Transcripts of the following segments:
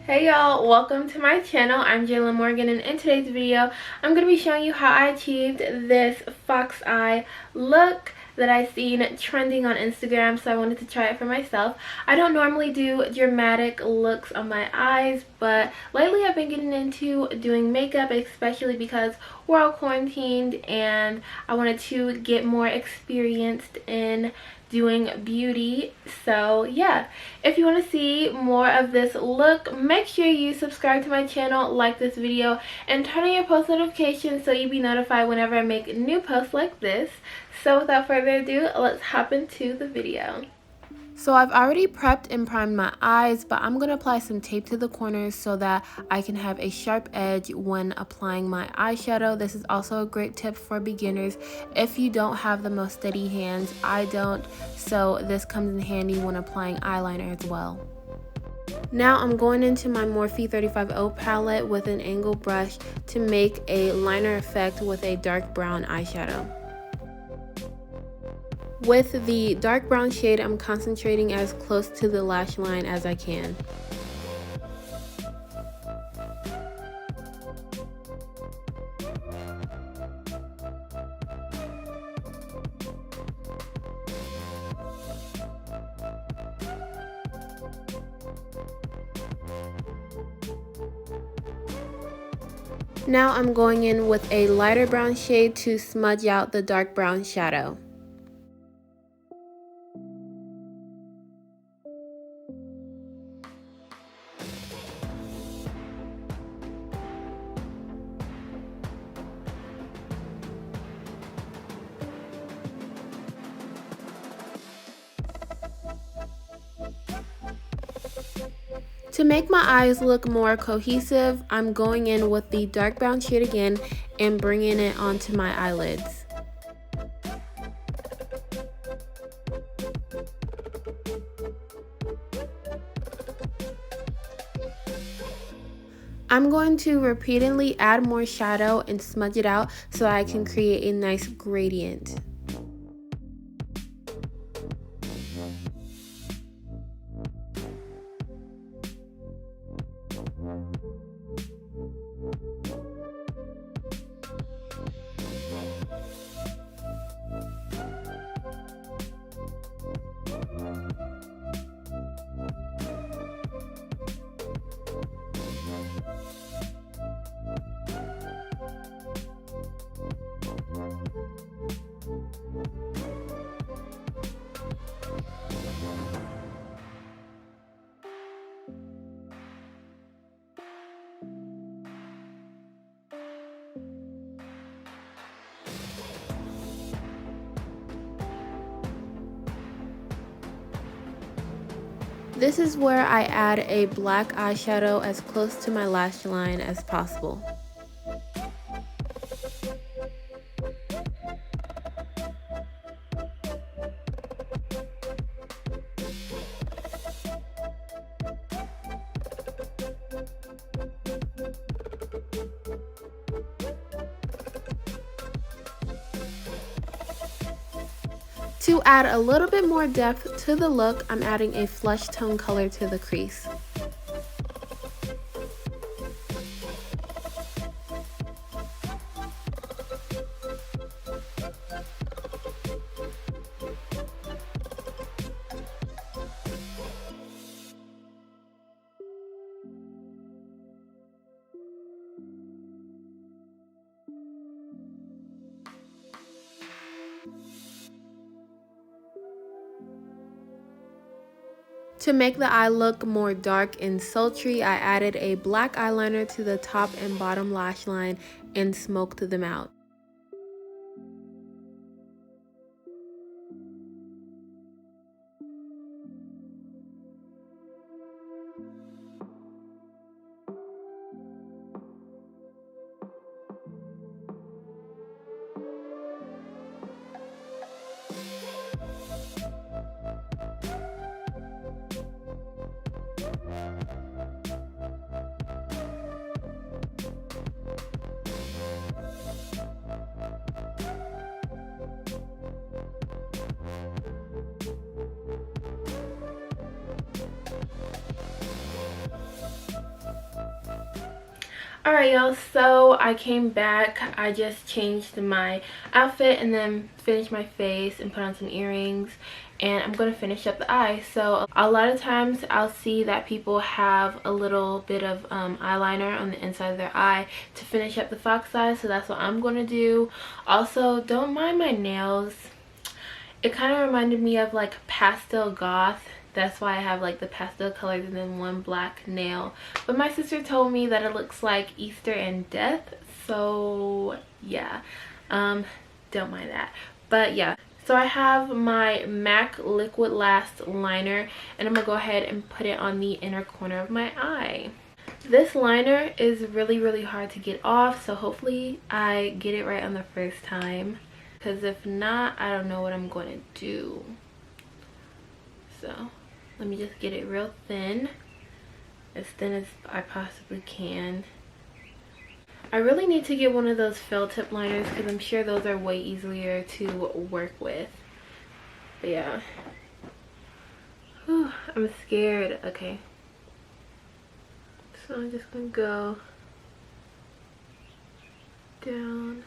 Hey y'all, welcome to my channel. I'm Jaelen Morgan, and in today's video I'm going to be showing you how I achieved this fox eye look that I've seen trending on Instagram, so I wanted to try it for myself. I don't normally do dramatic looks on my eyes, but lately I've been getting into doing makeup, especially because we're all quarantined and I wanted to get more experienced in doing beauty. So yeah, if you want to see more of this look, make sure you subscribe to my channel, like this video, and turn on your post notifications so you'll be notified whenever I make new posts like this. So without further ado, let's hop into the video. So I've already prepped and primed my eyes, but I'm going to apply some tape to the corners so that I can have a sharp edge when applying my eyeshadow. This is also a great tip for beginners if you don't have the most steady hands. I don't, so this comes in handy when applying eyeliner as well. Now I'm going into my Morphe 35O palette with an angled brush to make a liner effect with a dark brown eyeshadow. With the dark brown shade, I'm concentrating as close to the lash line as I can. Now I'm going in with a lighter brown shade to smudge out the dark brown shadow. To make my eyes look more cohesive, I'm going in with the dark brown shade again and bringing it onto my eyelids. I'm going to repeatedly add more shadow and smudge it out so I can create a nice gradient. This is where I add a black eyeshadow as close to my lash line as possible. To add a little bit more depth to the look, I'm adding a flesh tone color to the crease. To make the eye look more dark and sultry, I added a black eyeliner to the top and bottom lash line and smoked them out. Alright y'all, so I came back. I just changed my outfit and then finished my face and put on some earrings, and I'm going to finish up the eye. So a lot of times I'll see that people have a little bit of eyeliner on the inside of their eye to finish up the fox eye, so that's what I'm going to do. Also, don't mind my nails. It kind of reminded me of like pastel goth. That's why I have like the pastel colors and then one black nail. But my sister told me that it looks like Easter and death. So yeah, don't mind that. But yeah, so I have my MAC Liquid Last liner, and I'm gonna go ahead and put it on the inner corner of my eye. This liner is really hard to get off, so hopefully I get it right on the first time, because if not, I don't know what I'm going to do. So let me just get it real thin as I possibly can. I really need to get one of those felt tip liners because I'm sure those are way easier to work with. But yeah. Whew, I'm scared. Okay. So I'm just gonna go down.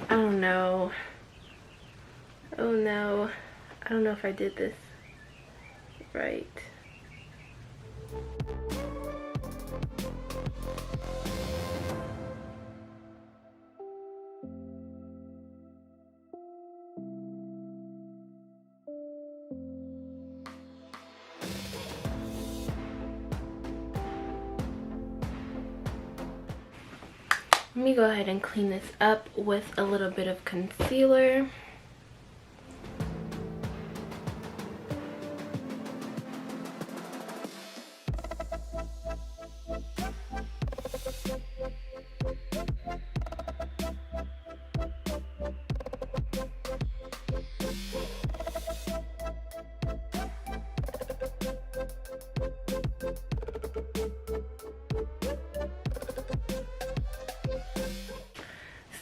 I don't know. Oh no. I don't know if I did this right. Let me go ahead and clean this up with a little bit of concealer.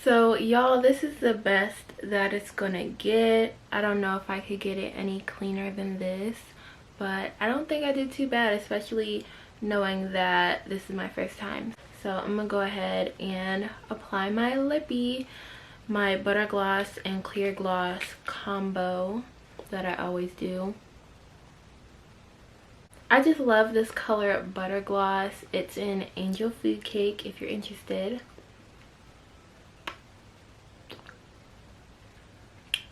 So y'all, this is the best that it's gonna get. I don't know if I could get it any cleaner than this, but I don't think I did too bad, especially knowing that this is my first time. So I'm gonna go ahead and apply my lippy, my butter gloss and clear gloss combo that I always do. I just love this color butter gloss. It's in Angel Food Cake if you're interested.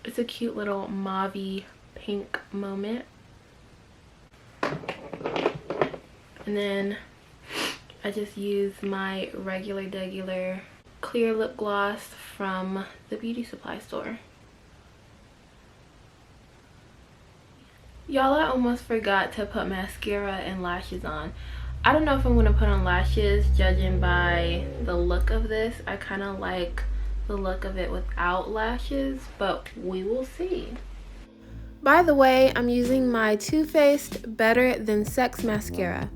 It's a cute little mauve-y pink moment. And then I just use my regular clear lip gloss from the beauty supply store. Y'all, I almost forgot to put mascara and lashes on. I don't know if I'm going to put on lashes judging by the look of this. I kind of like the look of it without lashes, but we will see. By the way, I'm using my Too Faced Better Than Sex mascara.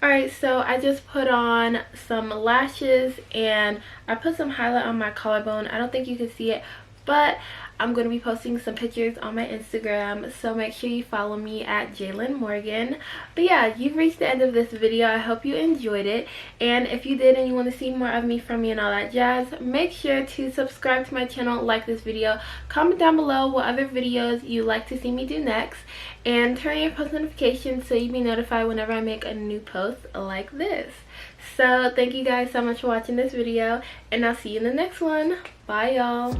Alright, so I just put on some lashes and I put some highlight on my collarbone. I don't think you can see it, but I'm going to be posting some pictures on my Instagram, so make sure you follow me at Jaelen Morgan. But yeah, you've reached the end of this video. I hope you enjoyed it, and if you did and you want to see more of me, from me, and all that jazz, make sure to subscribe to my channel, like this video, comment down below what other videos you'd like to see me do next, and turn on your post notifications so you'll be notified whenever I make a new post like this. So thank you guys so much for watching this video, and I'll see you in the next one. Bye y'all.